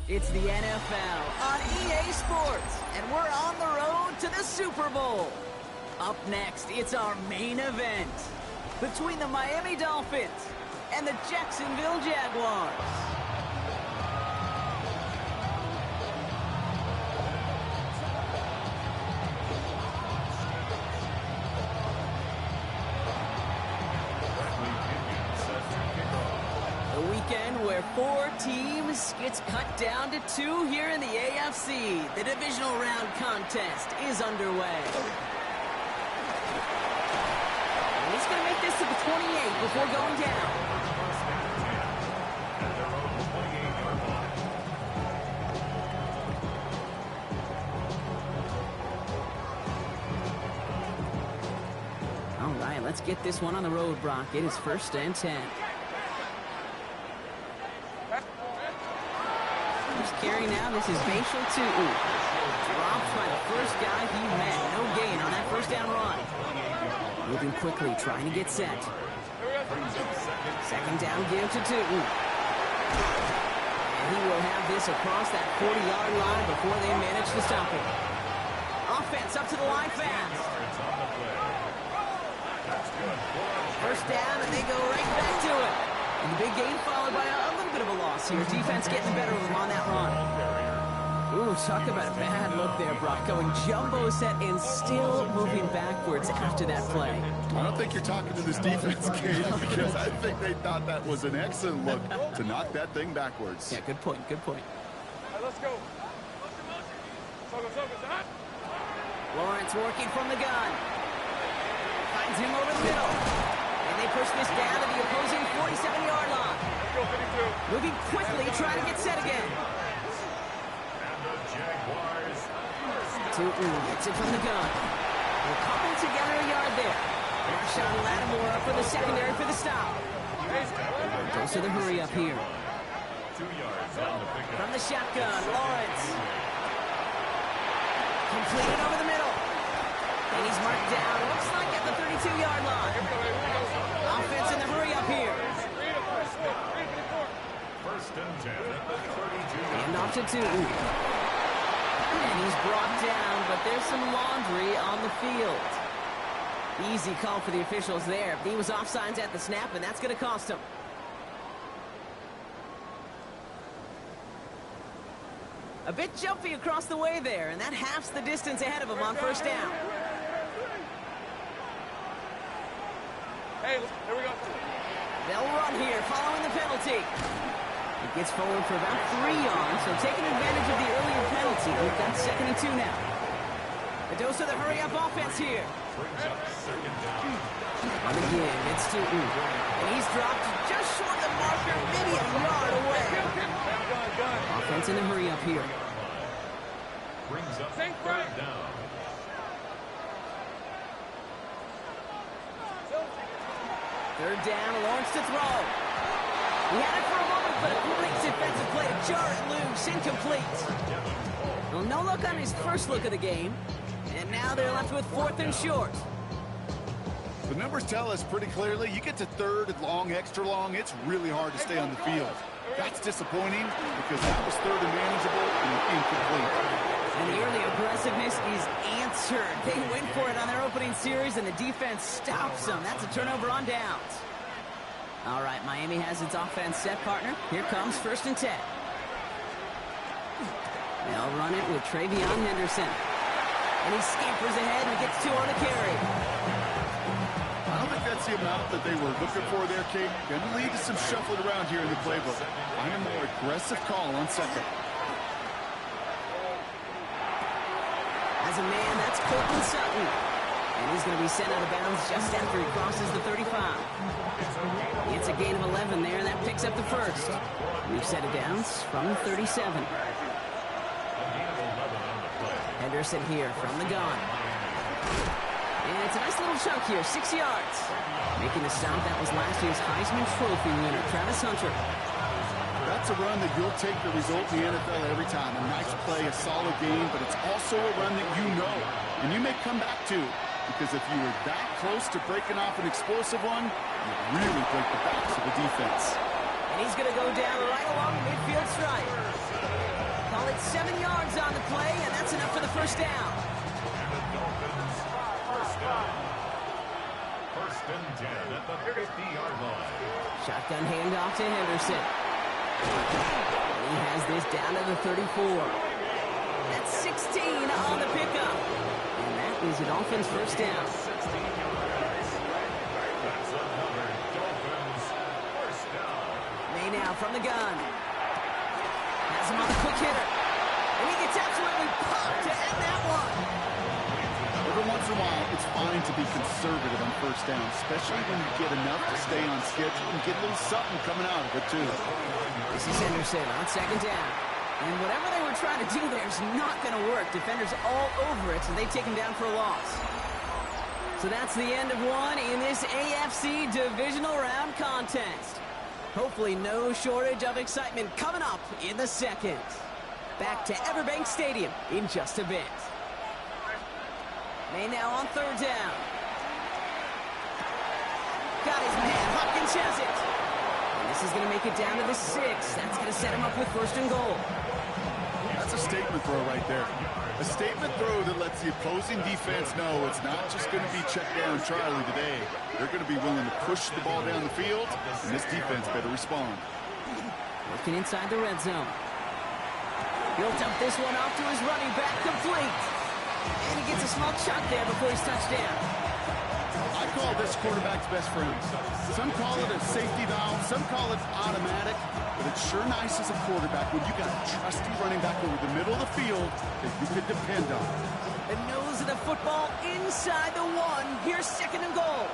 It's the NFL on EA Sports, and we're on the road to the Super Bowl. Up next, it's our main event between the Miami Dolphins and the Jacksonville Jaguars. Where 4 teams gets cut down to 2 here in the AFC. The divisional round contest is underway. And he's going to make this to the 28 before going down. All right, let's get this one on the road, Brock. It is 1st and 10. Carry now, this is Bashal to dropped by the first guy he met. No gain on that 1st down run. Moving quickly, trying to get set. 2nd down give to Tootin. And he will have this across that 40-yard line before they manage to stop him. Offense up to the line fast. 1st down, and they go right back to it. And the big gain followed by a little bit of a loss here. Defense getting the better of them on that run. Ooh, talk about a bad look there, Brock. Going jumbo set and still moving backwards after that play. I don't think you're talking to this defense, Kate, because I think they thought that was an excellent look to knock that thing backwards. Yeah, good point, good point. All right, let's go. Lawrence working from the gun. Finds him over the middle. And they push this down to the opposing 47-yard line. Moving quickly, trying to get set again. Tootin gets it from the gun. They're coupled together a yard there. Marshawn Lattimore up for the secondary for the stop. Goes to the hurry up here. 2 yards on the pickup. From the shotgun, Lawrence. Completed over the middle. And he's marked down, looks like at the 32-yard line. Offense in the hurry up here. 1st and 10 at the 32. And off to Tootin. And he's brought down, but there's some laundry on the field. Easy call for the officials there. He was offsides at the snap, and that's going to cost him. A bit jumpy across the way there, and that halves the distance ahead of him on 1st down. Hey, here we go. They'll run here following the penalty. It gets forward for about 3 yards, so taking advantage of the earlier penalty. We've got 2nd and 2 now. A dose of the hurry-up offense here. Brings up 2nd down. On the give, it's Tootin. And he's dropped just short of the marker, maybe a yard away. Offense in the hurry-up here. Brings up 3rd down. 3rd down, Lawrence to throw. He had it for a moment, but a great defensive play to jar it loose. Incomplete. Well, no look on his first look of the game. And now they're left with 4th and short. The numbers tell us pretty clearly, you get to 3rd and long, extra long, it's really hard to stay on the field. That's disappointing because that was 3rd and manageable and incomplete. And the early aggressiveness is answered. They went for it on their opening series, and the defense stops them. That's a turnover on downs. All right, Miami has its offense set, partner. Here comes 1st and 10. They'll run it with Travion Henderson. And he scampers ahead and gets 2 on the carry. I don't think that's the amount that they were looking for there, Kate. Going to lead to some shuffling around here in the playbook. I am more aggressive call on 2nd. As a man, that's Courtland Sutton. And he's going to be sent out of bounds just after he crosses the 35. It's a gain of 11 there, and that picks up the 1st. We've set it downs from the 37. Henderson here from the gun. And it's a nice little chunk here, 6 yards. Making the stop, that was last year's Heisman Trophy winner, Travis Hunter. That's a run that you'll take the result in the NFL every time. A nice play, a solid game, but it's also a run that you know, and you may come back to. Because if you were that close to breaking off an explosive one, you really break the backs of the defense. And he's going to go down right along the midfield stripe. Well, it's 7 yards on the play, and that's enough for the first down. And the Dolphins, first down. First and 10 at the 50-yard line. Shotgun handoff to Henderson. He has this down to the 34. That's 16 on the pickup. And that is a Dolphins first down. 16 yards. That's another Dolphins first down. May now from the gun. Has him on the quick hitter. And he gets absolutely popped to end that one. Every once in a while, it's fine to be conservative on first down, especially when you get enough to stay on schedule and get a little something coming out of it, too. This is Henderson on second down. And whatever they were trying to do there is not going to work. Defenders all over it, so they take him down for a loss. So that's the end of one in this AFC Divisional Round contest. Hopefully no shortage of excitement coming up in the second. Back to Everbank Stadium in just a bit. May now on third down. Got his man. Hopkins has it. And this is going to make it down to the 6. That's going to set him up with first and goal. That's a statement throw right there. A statement throw that lets the opposing defense know it's not just going to be check down Charlie today. They're going to be willing to push the ball down the field, and this defense better respond. Working inside the red zone. He'll dump this one off to his running back, complete. And he gets a small chunk there before he's touched down. I call this quarterback's best friend. Some call it a safety valve, some call it automatic, but it's sure nice as a quarterback when you got a trusty running back over the middle of the field that you can depend on. The nose of the football inside the 1. Here's second and goal.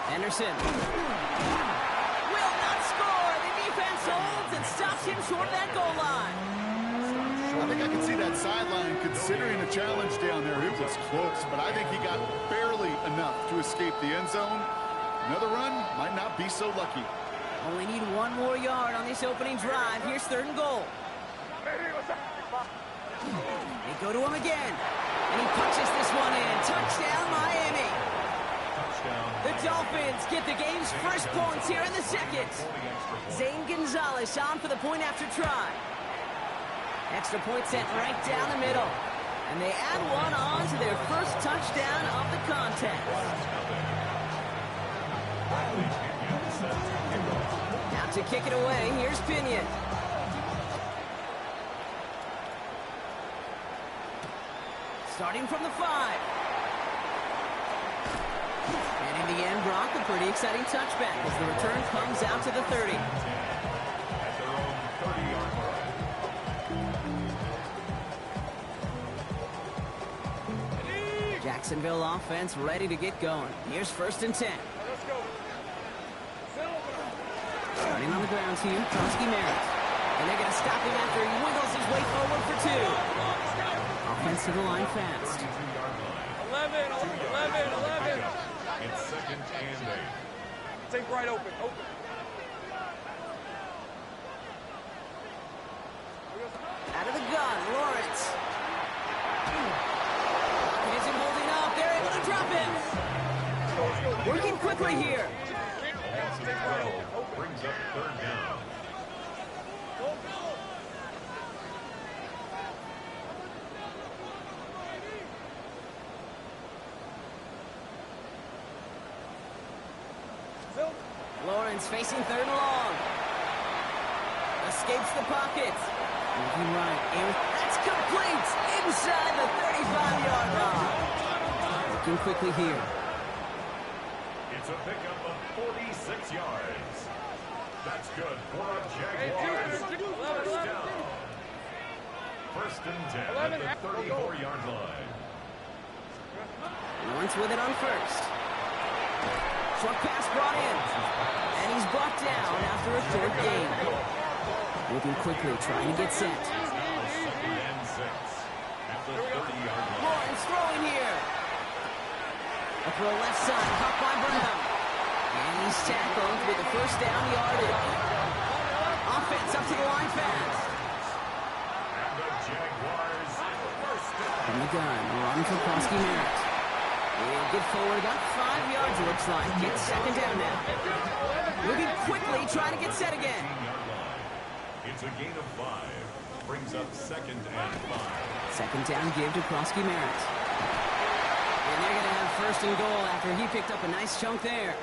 Henderson will not score. The defense holds and stops him short of that goal line. I think I can see that sideline considering a challenge down there. It was close, but I think he got barely enough to escape the end zone. Another run might not be so lucky. Only need 1 more yard on this opening drive. Here's third and goal. They go to him again, and he punches this one in. Touchdown, Miami. The Dolphins get the game's first points here in the second. Zane Gonzalez on for the point after try. Extra point set right down the middle. And they add one on to their first touchdown of the contest. Now to kick it away, here's Pinion. Starting from the 5. And in the end, Brock, a pretty exciting touchback as the return comes out to the 30. At their own 30-yard line. Jacksonville offense ready to get going. Here's first and 10. Starting on the ground team, Kronsky Merritt. And they're going to stop him after he wiggles his way forward for 2. Offense to the line fast. 11. It's second and 8. Take right open. Out of the gun, Lawrence. Isn't holding up. They're able to drop him. Working quickly here. Brings up third down. Lawrence facing third and long. Escapes the pocket. Moving right. That's complete inside the 35-yard line. Looking quickly here. It's a pickup of 46 yards. That's good for a Jaguars first down. First and 10 at the 34-yard line. Lawrence with it on first. Short pass brought in. And he's brought down after a third gain. Moving quickly, trying to get set. Second and 6 at the 30-yard line. Lawrence throwing here. A throw left side, caught by Brown. And he's tackled with the first down yardage. Offense up to the line fast. And the Jaguars first down. From the gun, run for Kronsky Merritt. And get forward about 5 yards, it looks like. Get second down now. Moving quickly, trying to get set again. It's a gain of 5. Brings up 2nd and 5. Second down give to Krosky Merritt. And they're going to have 1st and goal after he picked up a nice chunk there.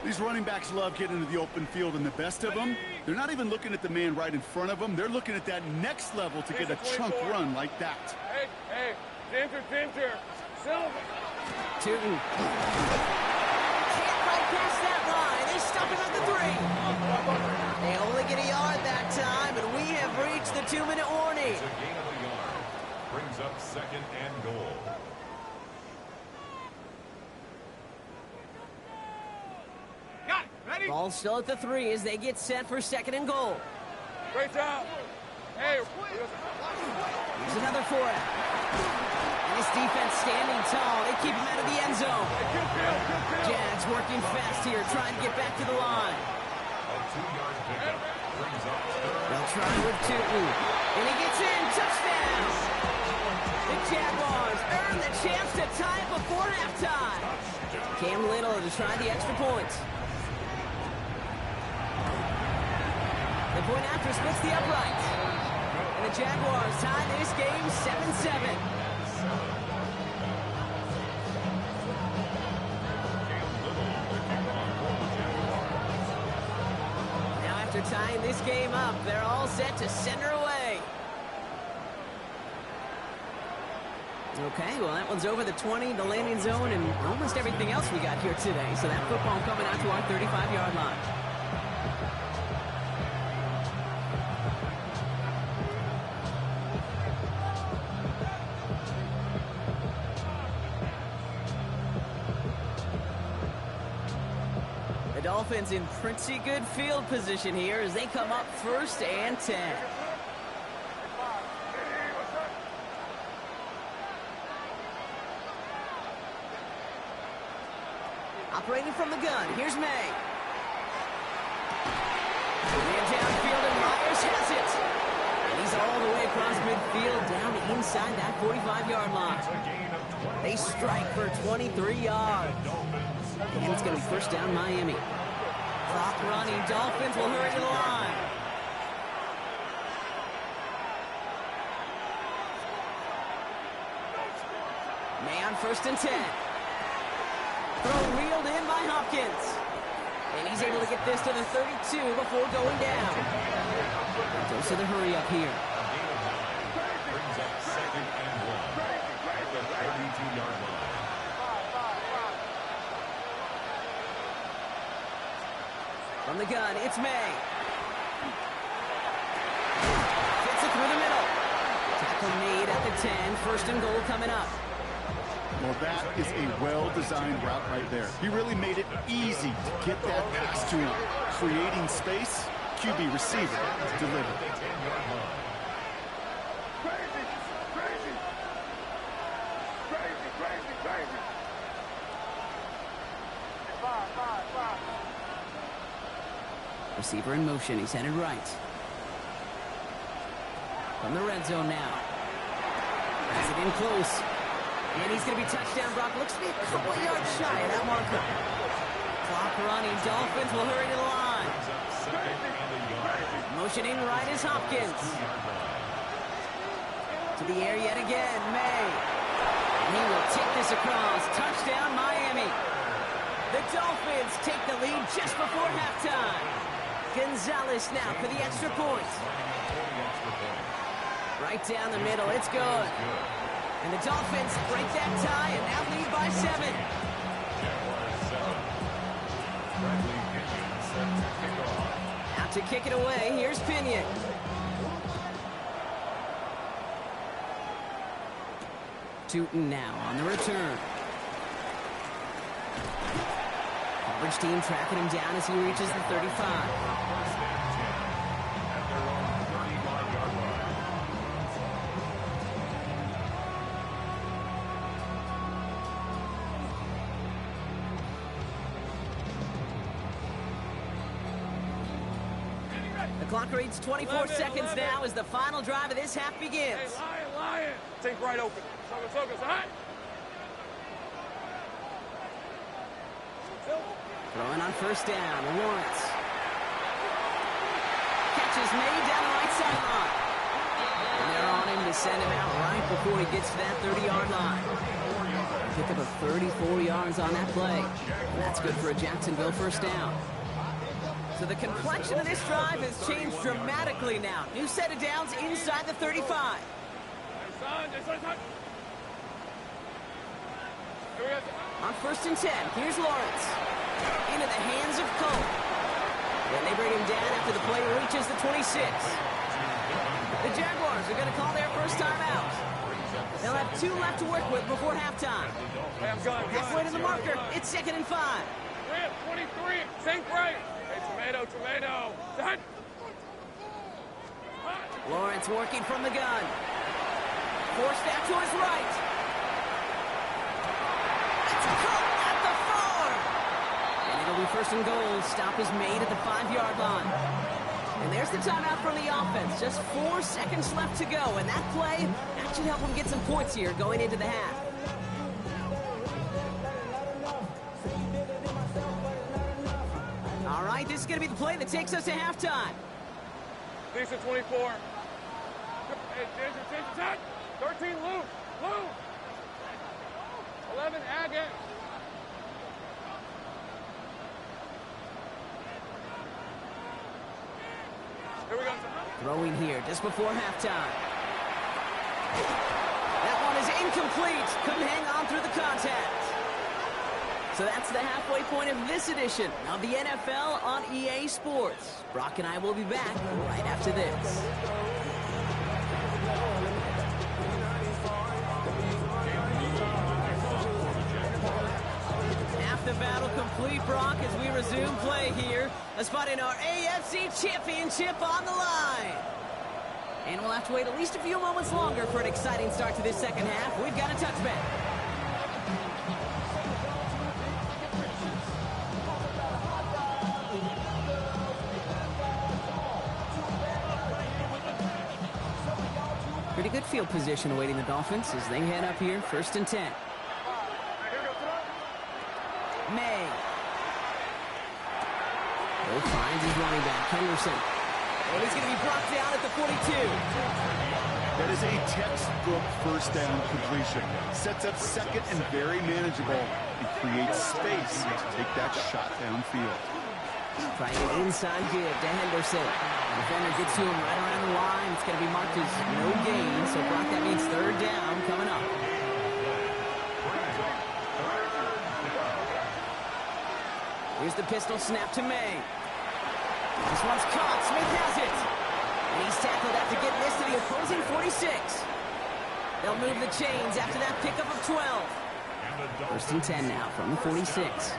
These running backs love getting into the open field, and the best of them, they're not even looking at the man right in front of them. They're looking at that next level to get a chunk run like that. Hey, Ginger, Silver. Tootin. Can't right past that line. They stop him at the 3. They only get a yard that time, and we have reached the 2-minute warning. It's a gain of a yard. Brings up 2nd and goal. Ball still at the 3 as they get set for 2nd and goal. Great job. Hey, Here's another for it. And this defense standing tall. They keep him out of the end zone. Jags working fast here, trying to get back to the line. A 2-yard pickup. Brings up 3rd. They'll try with Tootin. And he gets in. Touchdown. The Jaguars earn the chance to tie it before halftime. Cam Little to try the extra point. The point after splits the upright. And the Jaguars tie this game 7-7. Now after tying this game up, they're all set to send her away. Okay, well that one's over the 20, the landing zone, and almost everything else we got here today. So that football coming out to our 35-yard line. The Dolphins in pretty good field position here as they come up 1st and 10. Operating from the gun, here's May. And downfield, and Myers has it. And he's all the way across midfield, down inside that 45-yard line. They strike for 23 yards. And it's going to be 1st down Miami. Clock running, Dolphins will hurry to the line. May on 1st and 10. Throw reeled in by Hopkins. And he's able to get this to the 32 before going down. Goes to the hurry up here. Brings up 2nd and 1 at the 32-yard line. From the gun, it's May. Fits it through the middle. Tackle made at the 10. 1st and goal coming up. Well, that is a well-designed route right there. He really made it easy to get that pass to him. Creating space, QB receiver delivered. Receiver in motion. He's headed right. From the red zone now. Has it in close. And he's going to be touchdown. Brock looks to be a couple of yards shy of that marker. Clock running. Dolphins will hurry to the line. Motioning right is Hopkins. To the air yet again. May. And he will take this across. Touchdown, Miami. The Dolphins take the lead just before halftime. Gonzalez now for the extra point. Right down the middle. It's good. And the Dolphins break that tie and now lead by 7. Out to kick it away. Here's Pinion. Tootin now on the return. Coverage team tracking him down as he reaches the 35. The clock reads 24 seconds now as the final drive of this half begins. Hey, Lion. Take right open. Focus, all right? Throwing on first down, Lawrence. Catch is made down the right sideline. And they're on him to send him out right before he gets to that 30-yard line. Pick up a 34 yards on that play. And that's good for a Jacksonville first down. So the complexion of this drive has changed dramatically now. New set of downs inside the 35. On first and 10, here's Lawrence. Into the hands of Cole. Then they bring him down after the play reaches the 26. The Jaguars are going to call their first time out. They'll have 2 left to work with before halftime. Halfway to the marker, it's 2nd and 5. 23, sink right. Hey, tomato. Set. Lawrence working from the gun. Forced out to his right. It's caught at the 4. And it'll be first and goal. Stop is made at the 5-yard line. And there's the timeout from the offense. Just 4 seconds left to go. And that play, that should help them get some points here going into the half. All right, this is going to be the play that takes us to halftime. Decent 24. Hey, Ginger, 13, Lou. 11, Agate. Here we go. Throwing here just before halftime. That one is incomplete. Couldn't hang on through the contact. So that's the halfway point of this edition of the NFL on EA Sports. Brock and I will be back right after this. Half the battle complete, Brock, as we resume play here. A spot in our AFC Championship on the line. And we'll have to wait at least a few moments longer for an exciting start to this second half. We've got a touchback. Pretty good field position awaiting the Dolphins as they head up here, 1st and 10. May. Will finds his running back, Henderson. And he's going to be brought down at the 42. That is a textbook first down completion. Sets up second and very manageable and creates space to take that shot downfield. Trying an inside give to Henderson. Defender gets to him right around the line. It's going to be marked as no gain. So, Brock, that means 3rd down coming up. Here's the pistol snap to May. This one's caught. Smith has it. And he's tackled after getting this to the opposing 46. They'll move the chains after that pickup of 12. 1st and 10 now from the 46.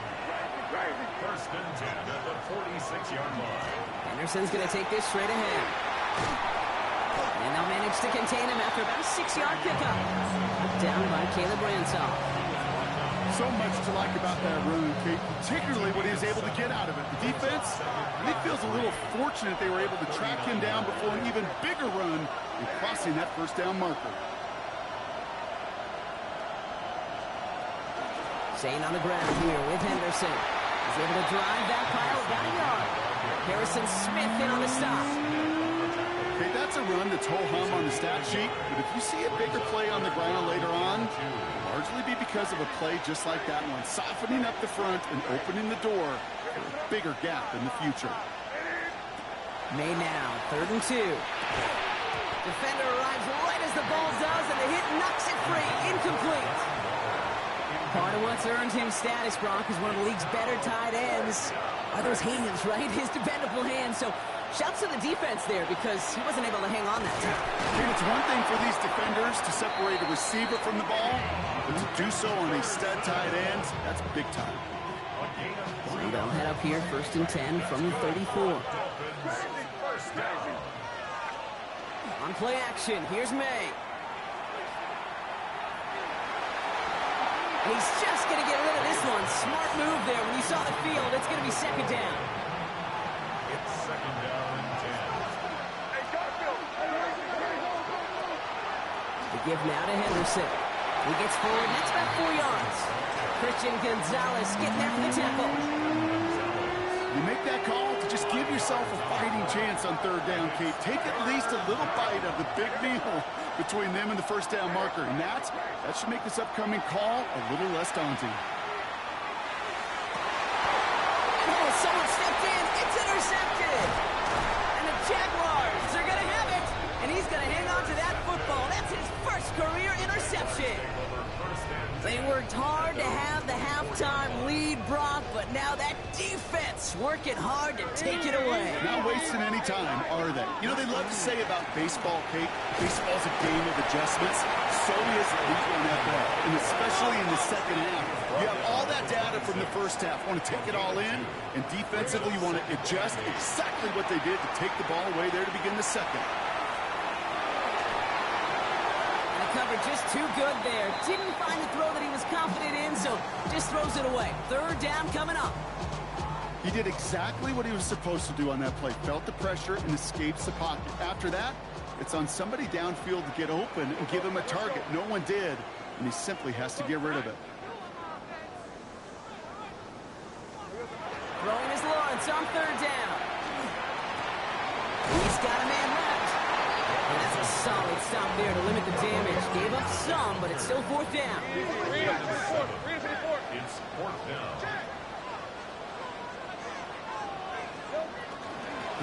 1st and 10 at the 46-yard line. Henderson's going to take this straight ahead. And they'll manage to contain him after about a 6-yard pickup. Down by Caleb Ransom. So much to like about that run, Kate, particularly what he was able to get out of it. The defense, I think, feels a little fortunate they were able to track him down before an even bigger run and crossing that 1st down marker. Staying on the ground here with Henderson. He's able to drive that pile about a yard. Harrison Smith in on the stop. Okay, that's a run that's ho-hum on the stat sheet, but if you see a bigger play on the ground later on, it'll largely be because of a play just like that one, softening up the front and opening the door for a bigger gap in the future. May now, 3rd and 2. Defender arrives right as the ball does, and the hit knocks it free. Incomplete. Part of what's earned him status, Brock, is one of the league's better tight ends. Are those hands, right? His dependable hands. So shouts to the defense there because he wasn't able to hang on that time. It's one thing for these defenders to separate a receiver from the ball, but to do so on a stud tight end, that's big time. So they'll head up here, 1st and 10 from the 34. On play action, here's May. And he's just going to get rid of this one. Smart move there. When you saw the field, it's going to be 2nd down. It's 2nd down and 10. The give now to Henderson. He gets forward, and that's about 4 yards. Christian Gonzalez getting there for the tackle. You make that call to just give yourself a fighting chance on third down, Kate. Take at least a little bite of the big meal between them and the first down marker. And that should make this upcoming call a little less daunting. Oh, someone stepped in. It's intercepted. And the Jaguars are going to have it. And he's going to hang on to that football. That's his first career interception. They worked hard to have the halftime lead, Brock, but now that defense working hard to take it away. Not wasting any time, are they? You know, they love to say about baseball, Kate, baseball's a game of adjustments. So is the NFL, and especially in the second half. You have all that data from the first half. Want to take it all in, and defensively you want to adjust exactly what they did to take the ball away there to begin the second. Cover just too good there. Didn't find the throw that he was confident in, so just throws it away. Third down coming up. He did exactly what he was supposed to do on that play. Felt the pressure and escapes the pocket. After that, it's on somebody downfield to get open and give him a target. No one did, and he simply has to get rid of it. Throwing is Lawrence on third down. He's got a man left. And that's a solid stop there to limit the damage. Gave up some, but it's still fourth down. It's fourth down.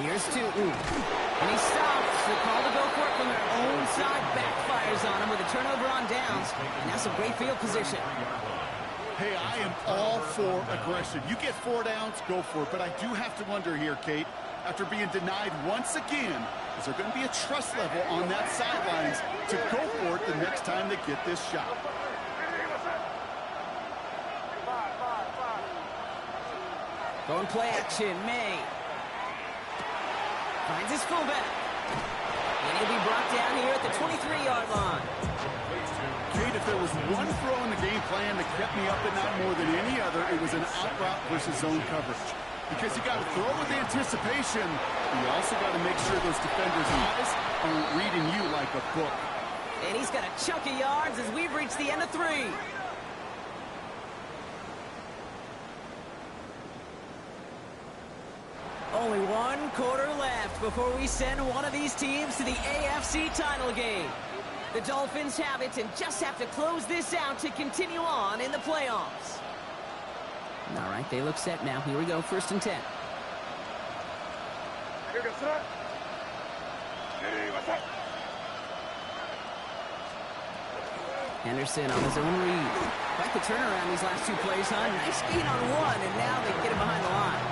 Here's Tootin. And he stops. The call to go for it from their own side backfires on him with a turnover on downs. And that's a great field position. Hey, I am all for aggression. You get 4 downs, go for it. But I do have to wonder here, Kate, after being denied once again, is there going to be a trust level on that sidelines to go for it the next time they get this shot? Going play action, May. Finds his fullback. And he'll be brought down here at the 23-yard line. Kate, if there was one throw in the game plan that kept me up at night more than any other, it was an out route versus zone coverage. Because you got to throw with anticipation, but you also got to make sure those defenders' eyes aren't reading you like a book. And he's got a chunk of yards as we've reached the end of 3. Only 1 quarter left before we send one of these teams to the AFC title game. The Dolphins have it and just have to close this out to continue on in the playoffs. All right, they look set now. Here we go, 1st and 10. Henderson on his own read. Quite the turnaround these last 2 plays, huh? Nice gain on 1, and now they get him behind the line.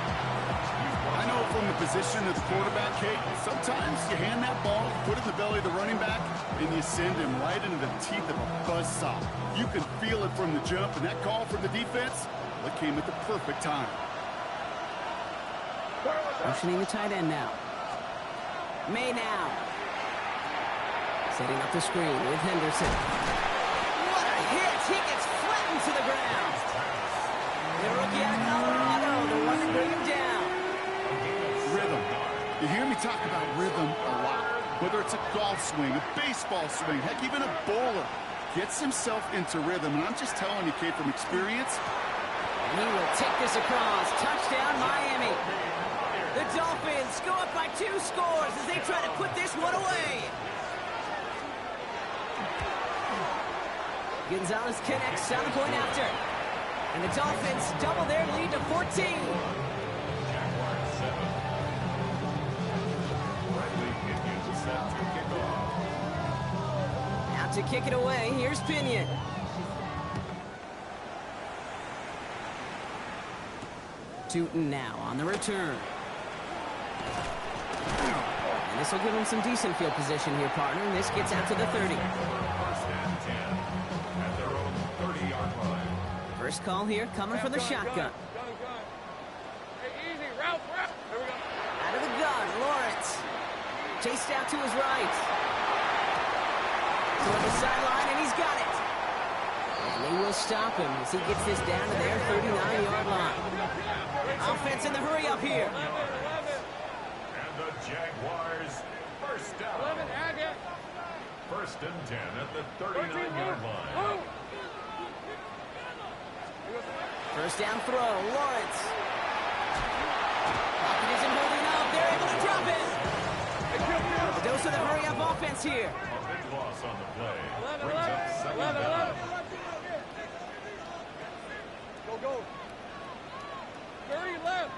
I know from the position of the quarterback, Kate, sometimes you hand that ball, put it in the belly of the running back, and you send him right into the teeth of a buzzsaw. You can feel it from the jump, and that call from the defense, that came at the perfect time. Motioning the tight end now. May now. Setting up the screen with Henderson. What a hit! He gets flattened to the ground. The rookie out of Colorado, the one to bring him down. Rhythm. You hear me talk about rhythm a lot. Whether it's a golf swing, a baseball swing, heck, even a bowler gets himself into rhythm. And I'm just telling you, Kate, from experience, and he will take this across. Touchdown, Miami. The Dolphins go up by 2 scores as they try to put this one away. Gonzalez connects on the point after. And the Dolphins double their lead to 14. Now to kick it away, here's Pinion. Tootin now on the return. And this will give him some decent field position here, partner. And this gets out to the 30. 1st and 10 at their own 30-yard line. First call here coming from the shotgun. Hey, easy, route. Here we go. Out of the gun, Lawrence. Chased out to his right. Toward the sideline, and he's got it. And they will stop him as he gets this down to their 39-yard line. Offense in the hurry up here. 11. And the Jaguars, first down. 11, Agate. First and 10 at the 39-yard line. First down throw, Lawrence. Pocket isn't holding up. They're able to drop it. A dose of the hurry-up offense here. A big loss on the play. Brings up second down. Go. 30 left.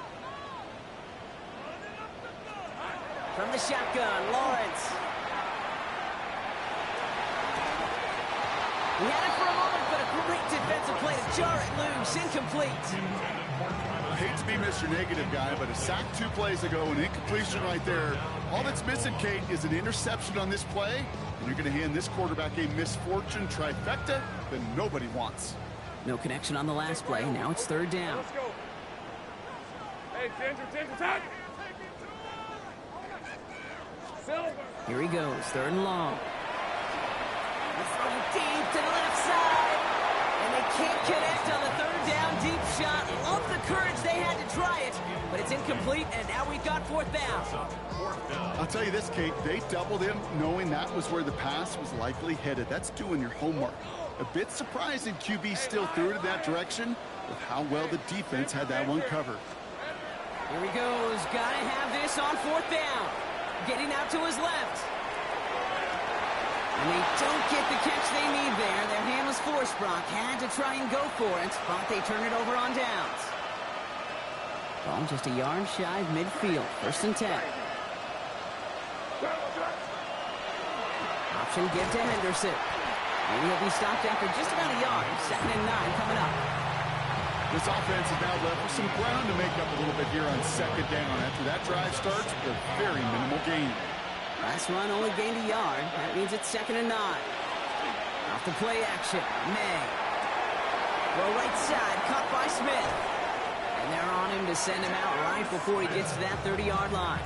From the shotgun, Lawrence. He had it for a moment, but a great defensive play to jar it loose. Incomplete. I hate to be Mr. Negative guy, but a sack 2 plays ago, an incompletion right there. All that's missing, Kate, is an interception on this play, and you're going to hand this quarterback a misfortune trifecta that nobody wants. No connection on the last play. Now it's third down. Let's go. Hey, Ginger, attack. Here he goes, third and long. Throwing deep to the left side. And they can't connect on the third down deep shot. Love the courage they had to try it, but it's incomplete, and now we've got fourth down. I'll tell you this, Kate, they doubled him knowing that was where the pass was likely headed. That's doing your homework. A bit surprising QB still threw it in that direction with how well the defense had that one covered. Here he goes. Gotta have this on fourth down. Getting out to his left. And they don't get the catch they need there. Their hand was forced, Brock. Had to try and go for it, but they turn it over on downs. Ball just a yard shy of midfield. First and 10. Option give to Henderson. Maybe he'll be stopped after just about a yard. 2nd and 9 coming up. This offense is now left with some ground to make up a little bit here on 2nd down. After that drive starts with a very minimal gain. Last run only gained a yard. That means it's 2nd and 9. Off the play action. May. Well, right side, caught by Smith. And they're on him to send him out right before he gets to that 30-yard line.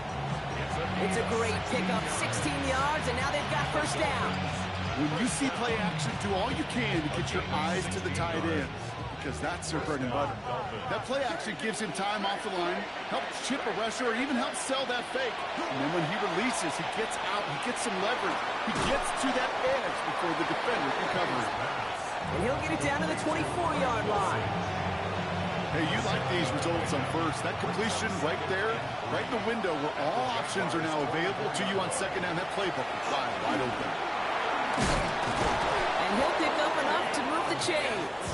It's a great pickup, 16 yards, and now they've got first down. When you see play action, do all you can to get your eyes to the tight end, because that's their bread and butter. That play action gives him time off the line, helps chip a rusher, or even helps sell that fake. And then when he releases, he gets out, he gets some leverage. He gets to that edge before the defender can cover him. And he'll get it down to the 24-yard line. Hey, you like these results on first. That completion right there, right in the window where all options are now available to you on 2nd down. That playbook is wide open. And he'll pick up enough to move the chains.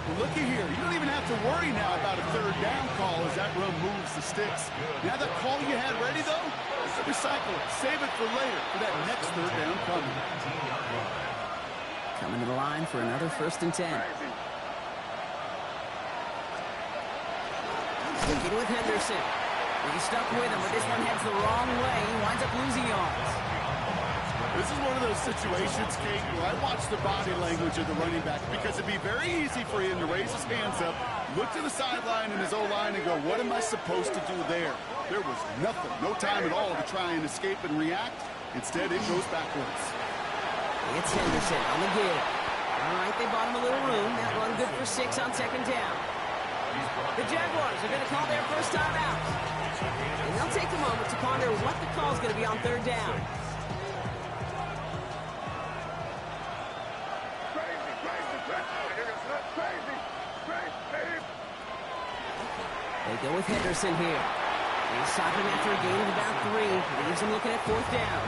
Well, looky here. You don't even have to worry now about a 3rd down call as that run moves the sticks. Now that call you had ready, though, recycle it. Save it for later for that next 3rd down coming. Coming to the line for another 1st and 10. Looking with Henderson. He's stuck with him, but this one heads the wrong way. He winds up losing yards. This is one of those situations, Kate, where I watch the body language of the running back because it'd be very easy for him to raise his hands up, look to the sideline in his O-line and go, what am I supposed to do there? There was nothing, no time at all to try and escape and react. Instead, it goes backwards. It's Henderson on the give. All right, they bought him a little room. That run good for 6 on 2nd down. The Jaguars are going to call their first time out. And they'll take a moment to ponder what the call is going to be on 3rd down. They go with Henderson here. He's stopping after a gain of about 3. Leaves him looking at 4th down.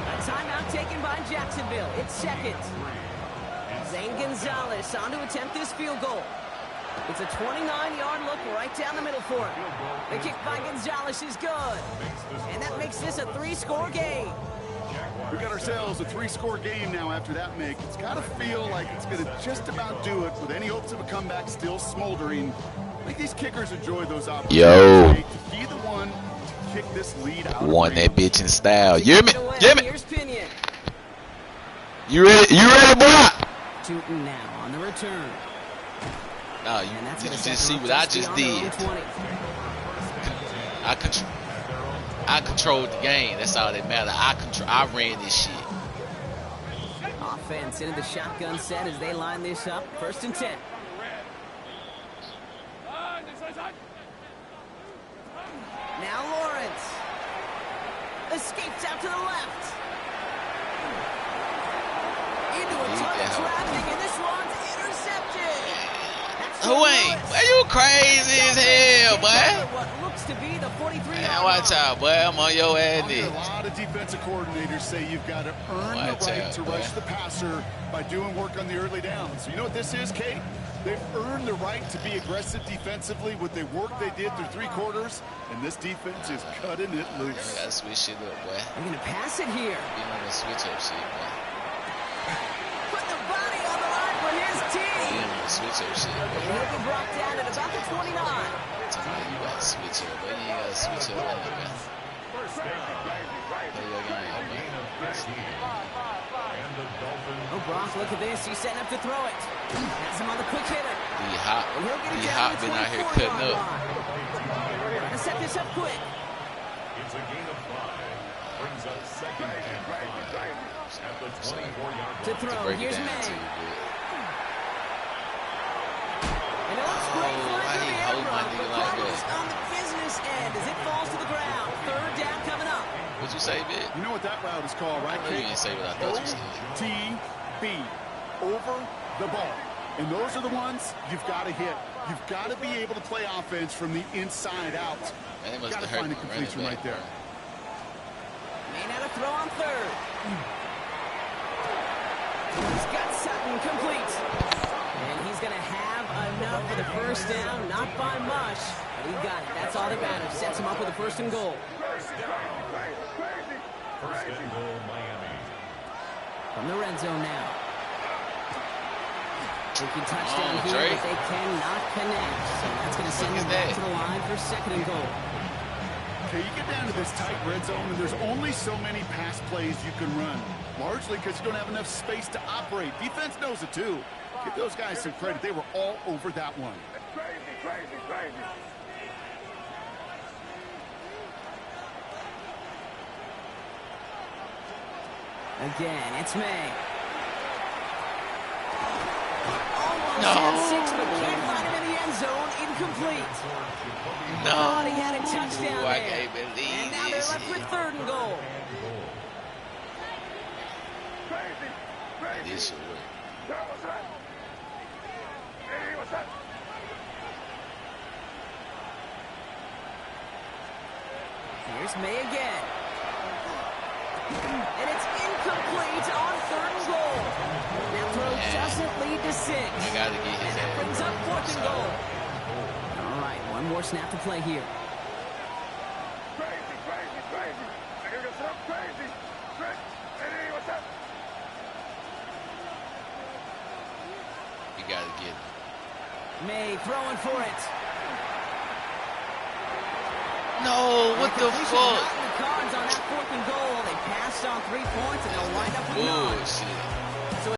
A timeout taken by Jacksonville. It's 2nd. Zane Gonzalez on to attempt this field goal. It's a 29-yard look right down the middle for him. The kick by Gonzalez is good. And that makes this a 3-score game. We got ourselves a 3-score game now after that make. It's got to feel like it's going to just about do it with any hopes of a comeback still smoldering. I think these kickers enjoy those opportunities. Yo. To be the one to kick this lead out. Won that bitch in style. You hear me? You hear me? Here's Pinion. You ready? You ready, boy? Tootin now on the return. No, you just see what I just did. I controlled the game. That's all that matters. I ran this shit. Offense into the shotgun set as they line this up. 1st and 10. Now Lawrence escapes out to the left. traffic, and this one's intercepted. Who ain't? Well, you crazy as hell, boy. What looks to be the 43-yard Man, watch out, boy. I'm on your ass. A lot of defensive coordinators say you've got to earn the right to rush the passer by doing work on the early downs. You know what this is, Kate? They've earned the right to be aggressive defensively with the work they did through 3 quarters, and this defense is cutting it loose. We gotta switch shit up, boy. They're going to pass it here. We wanna switch up shit, boy. Put the body on the line for his team. We wanna switch up shit, boy. He'll be brought down at about the 29. Somebody you gotta switch up, but you ain't gotta switch up like that. First down. Play your game, Gain man. of 13. And the Dolphins. Oh, Brock, look at this. He's setting up to throw it. Has him on the quick hitter. He hot. And he'll get it He down hot to the been out here 24-yard cutting up. line. Trying to set this up quick. It's a gain of 5. Brings up 2nd and 5. At the 24-yard To line. throw. Break it Here's down May. to you, good. And it looks great Oh, flying why through he the air, hold my Brock. nigga The like problems that? on the business end as it falls to the ground. 3rd down coming up. What'd you say, bitch? You know what that route is called, right, I know you Kate? didn't say what I thought you said. OTB, over the ball. And those are the ones you've got to hit. You've got to be able to play offense from the inside out. Man, they must Got to have hurt find a the completion running right back, there. May not have throw on 3rd. He's got Sutton complete. And he's going to have enough for the 1st down. Not by much, but he got it. That's all that matters. Sets him up with a 1st and goal. First and goal, Miami. From the red zone now. Taking touchdown Oh, here, Drake. but they cannot connect. So that's going to send them back to the line for 2nd and goal. Okay, you get down to this tight red zone, and there's only so many pass plays you can run, largely because you don't have enough space to operate. Defense knows it, too. Give those guys some credit. They were all over that one. Crazy. Again, it's May. No. Almost had 6, but can't find him in the end zone. Incomplete. No. Thought he had a touchdown Ooh, I there. can't believe And now they're this left with shit. 3rd and goal. This should work. Here's May again. And it's incomplete on 3rd and goal. That throw doesn't lead to 6. I gotta get his And that ass. brings up 4th and goal. All right, one more snap to play here. We gotta get him. May throwing for it. No, what the Completion fuck? not in the cards on that 4th and goal. They passed on 3 points and they'll wind up with 9. Bullshit.